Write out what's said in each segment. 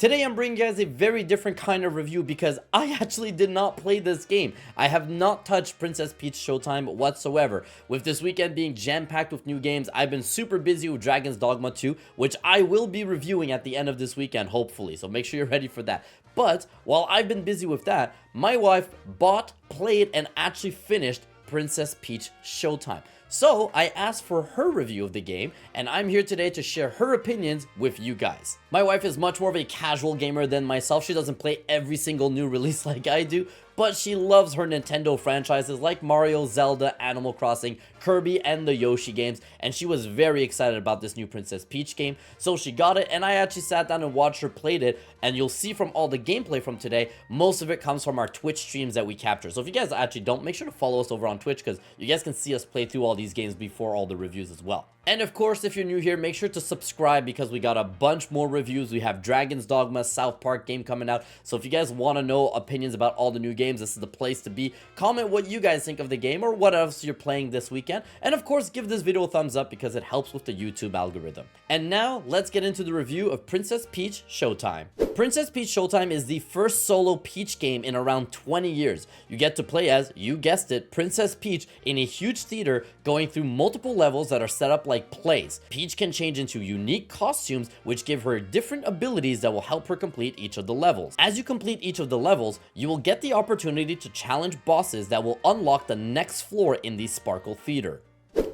Today I'm bringing you guys a very different kind of review because I actually did not play this game. I have not touched Princess Peach Showtime whatsoever. With this weekend being jam-packed with new games, I've been super busy with Dragon's Dogma 2, which I will be reviewing at the end of this weekend, hopefully, so make sure you're ready for that. But while I've been busy with that, my wife bought, played, and actually finished Princess Peach Showtime. So I asked for her review of the game, and I'm here today to share her opinions with you guys. My wife is much more of a casual gamer than myself. She doesn't play every single new release like I do, but she loves her Nintendo franchises like Mario, Zelda, Animal Crossing, Kirby, and the Yoshi games, and she was very excited about this new Princess Peach game, so she got it, and I actually sat down and watched her play it, and you'll see from all the gameplay from today, most of it comes from our Twitch streams that we capture. So if you guys actually don't, make sure to follow us over on Twitch, because you guys can see us play through all these games before all the reviews as well. And of course, if you're new here, make sure to subscribe because we got a bunch more reviews. We have Dragon's Dogma, South Park game coming out. So if you guys want to know opinions about all the new games, this is the place to be. Comment what you guys think of the game or what else you're playing this weekend. And of course, give this video a thumbs up because it helps with the YouTube algorithm. And now, let's get into the review of Princess Peach Showtime. Princess Peach Showtime is the first solo Peach game in around 20 years. You get to play as, you guessed it, Princess Peach in a huge theater going through multiple levels that are set up like plays. Peach can change into unique costumes which give her different abilities that will help her complete each of the levels. As you complete each of the levels, you will get the opportunity to challenge bosses that will unlock the next floor in the Sparkle Theater.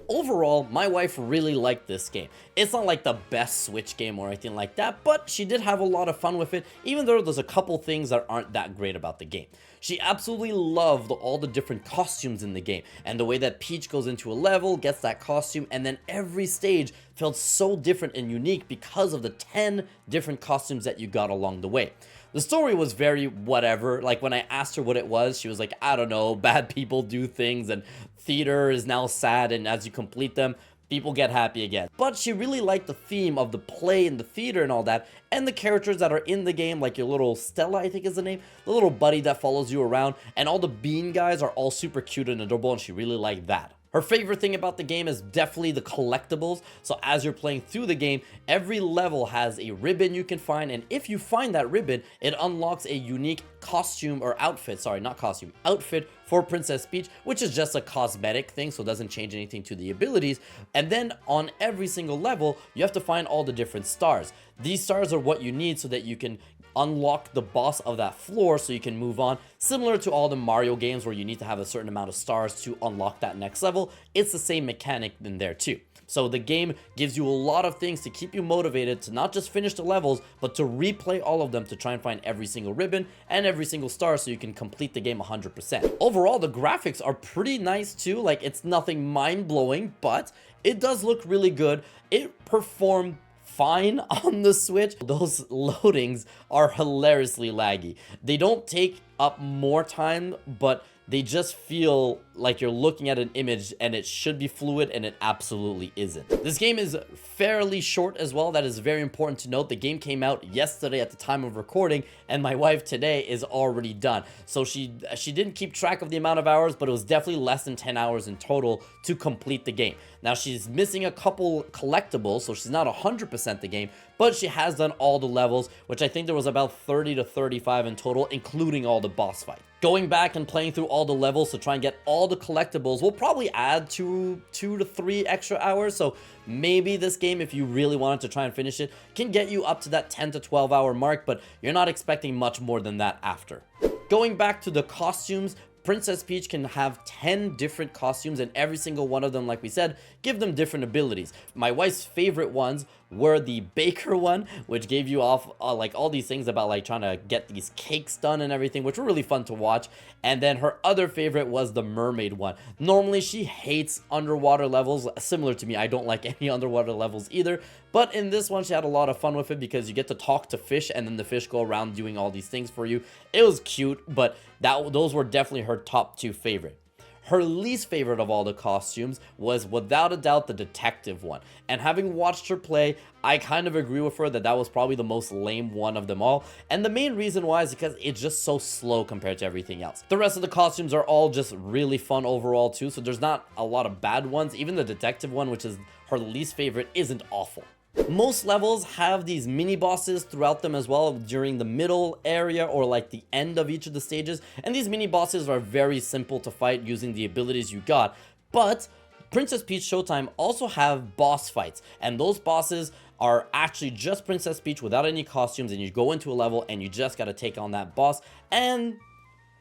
Overall, my wife really liked this game. It's not like the best Switch game or anything like that, but she did have a lot of fun with it, even though there's a couple things that aren't that great about the game. She absolutely loved all the different costumes in the game, and the way that Peach goes into a level, gets that costume, and then every stage felt so different and unique because of the 10 different costumes that you got along the way. The story was very whatever. Like when I asked her what it was, she was like, I don't know, bad people do things and theater is now sad, and as you complete them, people get happy again. But she really liked the theme of the play and the theater and all that, and the characters that are in the game, like your little Stella, I think is the name, the little buddy that follows you around, and all the bean guys are all super cute and adorable, and she really liked that. Her favorite thing about the game is definitely the collectibles. So as you're playing through the game, every level has a ribbon you can find, and if you find that ribbon, it unlocks a unique costume or outfit, sorry, not costume, outfit for Princess Peach, which is just a cosmetic thing, so it doesn't change anything to the abilities. And then on every single level, you have to find all the different stars. These stars are what you need so that you can unlock the boss of that floor so you can move on. Similar to all the Mario games where you need to have a certain amount of stars to unlock that next level, it's the same mechanic in there too. So the game gives you a lot of things to keep you motivated to not just finish the levels, but to replay all of them to try and find every single ribbon and every single star so you can complete the game 100%. Overall, the graphics are pretty nice too. Like, it's nothing mind-blowing, but it does look really good. It performed fine on the Switch. Those loadings are hilariously laggy. They don't take up more time, but they just feel like you're looking at an image and it should be fluid, and it absolutely isn't. This game is fairly short as well. That is very important to note. The game came out yesterday at the time of recording, and my wife today is already done. So she didn't keep track of the amount of hours, but it was definitely less than 10 hours in total to complete the game. Now, she's missing a couple collectibles, so she's not 100% the game, but she has done all the levels, which I think there was about 30 to 35 in total, including all the boss fights. Going back and playing through all the levels to try and get all the collectibles will probably add 2 to 3 extra hours, so maybe this game, if you really wanted to try and finish it, can get you up to that 10 to 12 hour mark, but you're not expecting much more than that after. Going back to the costumes, Princess Peach can have 10 different costumes, and every single one of them, like we said, give them different abilities. My wife's favorite ones were the baker one, which gave you off like all these things about like trying to get these cakes done and everything, which were really fun to watch. And then her other favorite was the mermaid one. Normally she hates underwater levels, similar to me. I don't like any underwater levels either, but in this one she had a lot of fun with it because you get to talk to fish, and then the fish go around doing all these things for you. It was cute, but those were definitely her top 2 favorite. Her least favorite of all the costumes was without a doubt the detective one, and having watched her play, I kind of agree with her that that was probably the most lame one of them all, and the main reason why is because it's just so slow compared to everything else. The rest of the costumes are all just really fun overall too, so there's not a lot of bad ones. Even the detective one, which is her least favorite, isn't awful. Most levels have these mini bosses throughout them as well during the middle area or like the end of each of the stages, and these mini bosses are very simple to fight using the abilities you got. But Princess Peach Showtime also have boss fights, and those bosses are actually just Princess Peach without any costumes, and you go into a level and you just gotta take on that boss, and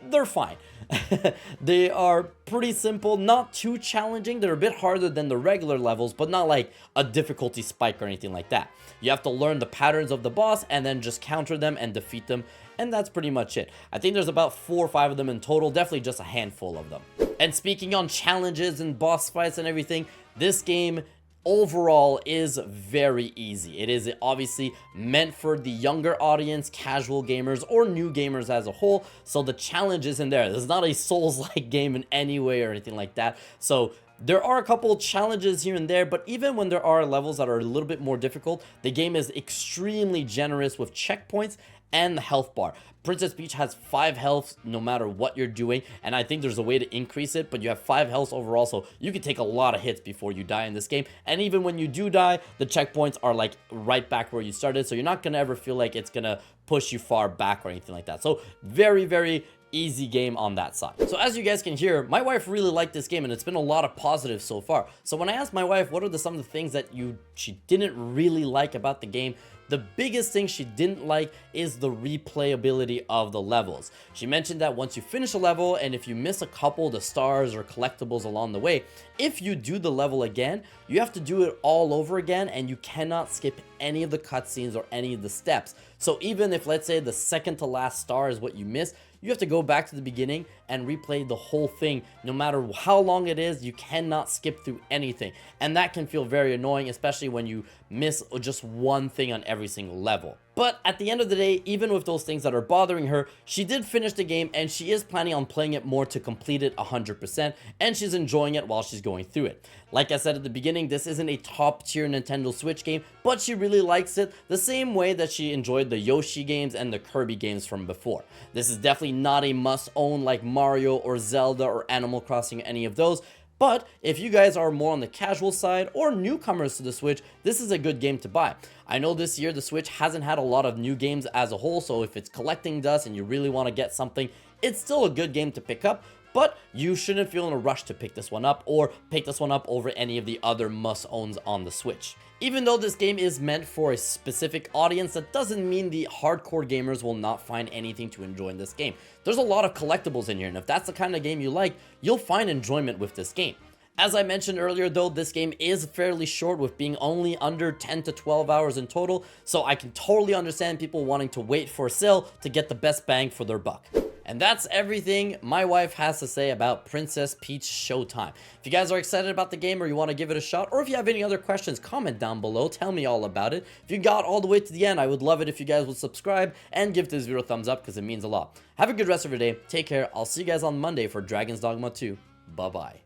they're fine. They are pretty simple, not too challenging. They're a bit harder than the regular levels, but not like a difficulty spike or anything like that. You have to learn the patterns of the boss and then just counter them and defeat them, and that's pretty much it. I think there's about 4 or 5 of them in total, definitely just a handful of them. And speaking on challenges and boss fights and everything, this game overall is very easy. It is obviously meant for the younger audience, casual gamers, or new gamers as a whole, so the challenge isn't there. This is not a Souls-like game in any way or anything like that. So there are a couple challenges here and there, but even when there are levels that are a little bit more difficult, the game is extremely generous with checkpoints and the health bar. Princess Peach has 5 health no matter what you're doing, and I think there's a way to increase it, but you have 5 health overall, so you can take a lot of hits before you die in this game. And even when you do die, the checkpoints are like right back where you started, so you're not gonna ever feel like it's gonna push you far back or anything like that. So very, very easy game on that side. So as you guys can hear, my wife really liked this game, and it's been a lot of positives so far. So when I asked my wife what are some of the things that she didn't really like about the game, the biggest thing she didn't like is the replayability of the levels. She mentioned that once you finish a level, and if you miss a couple of the stars or collectibles along the way, if you do the level again, you have to do it all over again, and you cannot skip any of the cutscenes or any of the steps. So even if, let's say, the second to last star is what you missed, you have to go back to the beginning and replay the whole thing. No matter how long it is, you cannot skip through anything. And that can feel very annoying, especially when you miss just one thing on every single level. But at the end of the day, even with those things that are bothering her, she did finish the game, and she is planning on playing it more to complete it 100%, and she's enjoying it while she's going through it. Like I said at the beginning, this isn't a top tier Nintendo Switch game, but she really likes it the same way that she enjoyed the Yoshi games and the Kirby games from before. This is definitely not a must-own like Mario or Zelda or Animal Crossing or any of those, but if you guys are more on the casual side or newcomers to the Switch, this is a good game to buy. I know this year the Switch hasn't had a lot of new games as a whole, so if it's collecting dust and you really want to get something, it's still a good game to pick up, but you shouldn't feel in a rush to pick this one up or pick this one up over any of the other must-owns on the Switch. Even though this game is meant for a specific audience, that doesn't mean the hardcore gamers will not find anything to enjoy in this game. There's a lot of collectibles in here, and if that's the kind of game you like, you'll find enjoyment with this game. As I mentioned earlier though, this game is fairly short, with being only under 10 to 12 hours in total, so I can totally understand people wanting to wait for a sale to get the best bang for their buck. And that's everything my wife has to say about Princess Peach Showtime. If you guys are excited about the game or you want to give it a shot, or if you have any other questions, comment down below, tell me all about it. If you got all the way to the end, I would love it if you guys would subscribe and give this video a thumbs up because it means a lot. Have a good rest of your day, take care, I'll see you guys on Monday for Dragon's Dogma 2. Bye bye.